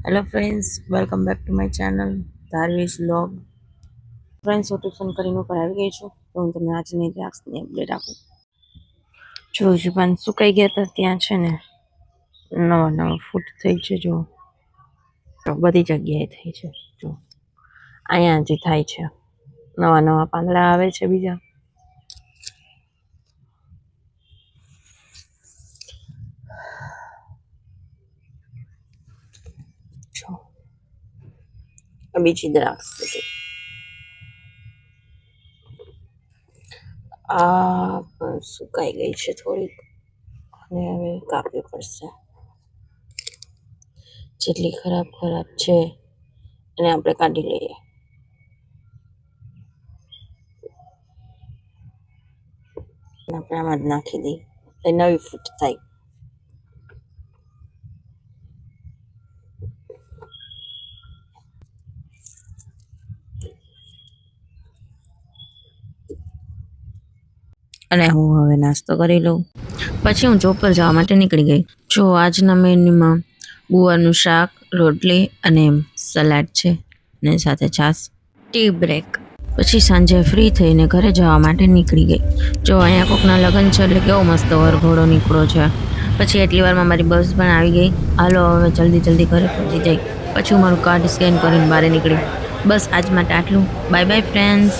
Hello friends, welcome back to my channel Dharvish vlog. Friends, હું tuition કરીને ઉપર આવી ગઈ છું, તો હું તમને આજની દ્રાક્ષની અપડેટ આપું. જો હજી પાન સુકાઈ ગયા હતા ત્યાં છે ને નવા નવા ફૂટ થઈ છે. જો બધી જગ્યાએ થઈ છે. જો અહીંયા જે થાય છે, નવા નવા પાંદડા આવે છે બીજા. જો બીજી દ્રાક્ષ બધી આ પણ સુકાઈ ગઈ છે થોડીક, અને હવે કાપવી પડશે. જેટલી ખરાબ છે એને આપણે કાઢી લઈએ. આપણે આમાં જ નાખી દઈએ એટલે નવી ફૂટ થાય. અને હું હવે નાસ્તો કરી લઉં, પછી હું જોબ પર જવા માટે નીકળી ગઈ. જો આજના મેન્યુમાં ગુવારનું શાક, રોટલી અને સલાડ છે, ને સાથે છાશ, ટી બ્રેક. પછી સાંજે ફ્રી થઈને ઘરે જવા માટે નીકળી ગઈ. જો અહીંયા કોકના લગ્ન છે એટલે કેવો મસ્ત વરઘોડો નીકળો છે. પછી એટલી વારમાં મારી બસ પણ આવી ગઈ. હાલો હવે જલ્દી ઘરે પહોંચી જાય. પછી હું મારું કાર્ડ સ્કેન કરીને બહાર નીકળી. બસ આજ માટે આટલું. Bye bye friends.